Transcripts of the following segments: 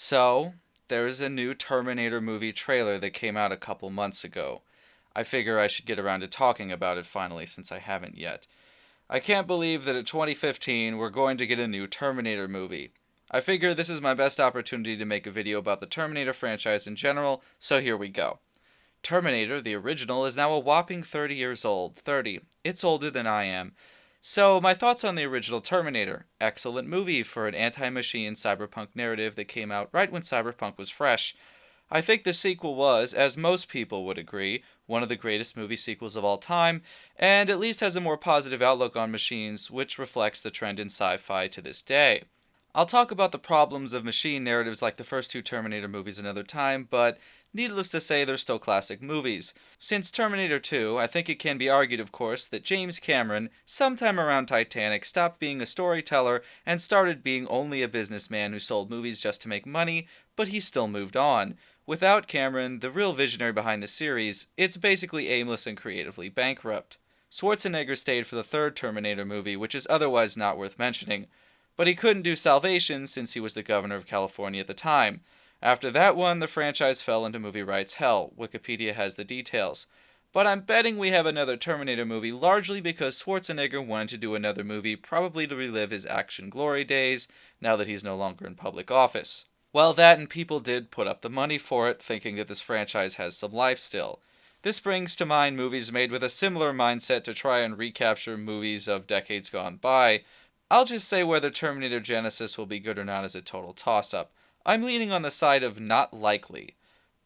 So, there's a new Terminator movie trailer that came out a couple months ago. I figure I should get around to talking about it finally since I haven't yet. I can't believe that in 2015 we're going to get a new Terminator movie. I figure this is my best opportunity to make a video about the Terminator franchise in general, so here we go. Terminator, the original, is now a whopping 30 years old. 30. It's older than I am. So, my thoughts on the original Terminator. Excellent movie for an anti-machine cyberpunk narrative that came out right when cyberpunk was fresh. I think the sequel was, as most people would agree, one of the greatest movie sequels of all time, and at least has a more positive outlook on machines, which reflects the trend in sci-fi to this day. I'll talk about the problems of machine narratives like the first two Terminator movies another time, but needless to say, they're still classic movies. Since Terminator 2, I think it can be argued, of course, that James Cameron, sometime around Titanic, stopped being a storyteller and started being only a businessman who sold movies just to make money, but he still moved on. Without Cameron, the real visionary behind the series, it's basically aimless and creatively bankrupt. Schwarzenegger stayed for the third Terminator movie, which is otherwise not worth mentioning. But he couldn't do Salvation since he was the governor of California at the time. After that one, the franchise fell into movie rights hell. Wikipedia has the details. But I'm betting we have another Terminator movie largely because Schwarzenegger wanted to do another movie, probably to relive his action glory days, now that he's no longer in public office. Well, that and people did put up the money for it, thinking that this franchise has some life still. This brings to mind movies made with a similar mindset to try and recapture movies of decades gone by. I'll just say whether Terminator Genisys will be good or not is a total toss-up. I'm leaning on the side of not likely.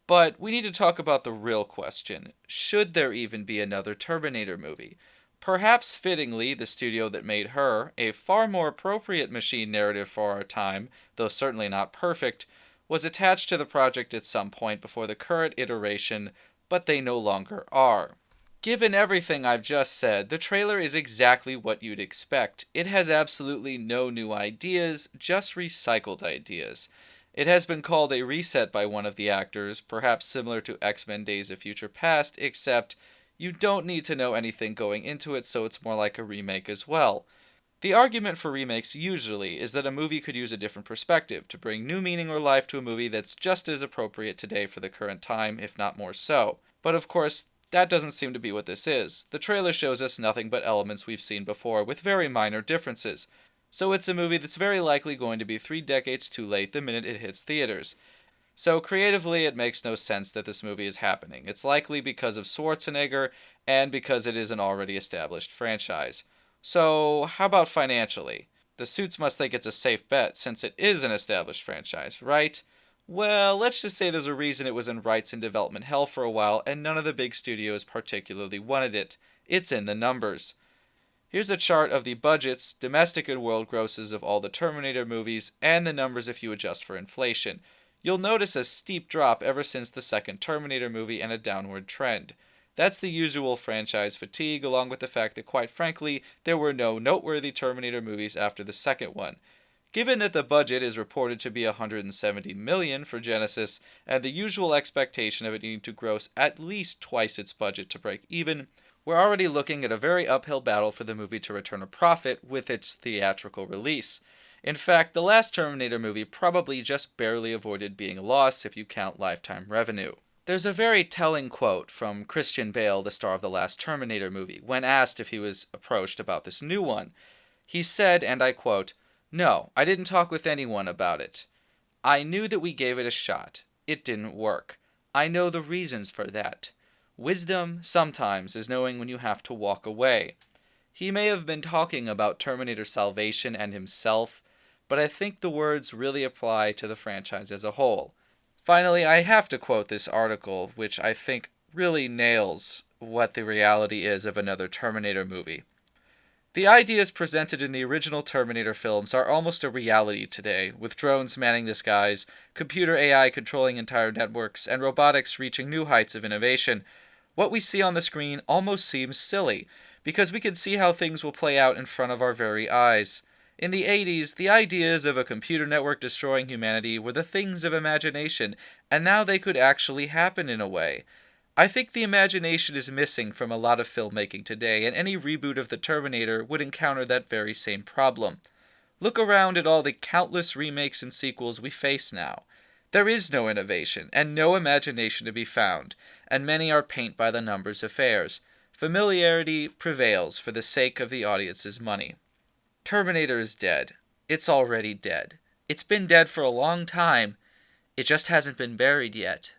But we need to talk about the real question. Should there even be another Terminator movie? Perhaps fittingly, the studio that made her, a far more appropriate machine narrative for our time, though certainly not perfect, was attached to the project at some point before the current iteration, but they no longer are. Given everything I've just said, the trailer is exactly what you'd expect. It has absolutely no new ideas, just recycled ideas. It has been called a reset by one of the actors, perhaps similar to X-Men Days of Future Past, except you don't need to know anything going into it, so it's more like a remake as well. The argument for remakes usually is that a movie could use a different perspective to bring new meaning or life to a movie that's just as appropriate today for the current time, if not more so. But of course, that doesn't seem to be what this is. The trailer shows us nothing but elements we've seen before, with very minor differences. So it's a movie that's very likely going to be 3 decades too late the minute it hits theaters. So creatively, it makes no sense that this movie is happening. It's likely because of Schwarzenegger, and because it is an already established franchise. So, how about financially? The suits must think it's a safe bet, since it is an established franchise, right? Well, let's just say there's a reason it was in rights and development hell for a while, and none of the big studios particularly wanted it. It's in the numbers. Here's a chart of the budgets, domestic and world grosses of all the Terminator movies, and the numbers if you adjust for inflation. You'll notice a steep drop ever since the second Terminator movie and a downward trend. That's the usual franchise fatigue, along with the fact that, quite frankly, there were no noteworthy Terminator movies after the second one. Given that the budget is reported to be $170 million for Genisys, and the usual expectation of it needing to gross at least twice its budget to break even, we're already looking at a very uphill battle for the movie to return a profit with its theatrical release. In fact, the last Terminator movie probably just barely avoided being a loss if you count lifetime revenue. There's a very telling quote from Christian Bale, the star of the last Terminator movie, when asked if he was approached about this new one. He said, and I quote, "No, I didn't talk with anyone about it. I knew that we gave it a shot. It didn't work. I know the reasons for that. Wisdom, sometimes, is knowing when you have to walk away." He may have been talking about Terminator Salvation and himself, but I think the words really apply to the franchise as a whole. Finally, I have to quote this article, which I think really nails what the reality is of another Terminator movie. "The ideas presented in the original Terminator films are almost a reality today, with drones manning the skies, computer AI controlling entire networks, and robotics reaching new heights of innovation. What we see on the screen almost seems silly, because we can see how things will play out in front of our very eyes. In the 80s, the ideas of a computer network destroying humanity were the things of imagination, and now they could actually happen in a way. I think the imagination is missing from a lot of filmmaking today, and any reboot of the Terminator would encounter that very same problem. Look around at all the countless remakes and sequels we face now. There is no innovation, and no imagination to be found, and many are paint-by-the-numbers affairs. Familiarity prevails for the sake of the audience's money. Terminator is dead. It's already dead. It's been dead for a long time. It just hasn't been buried yet.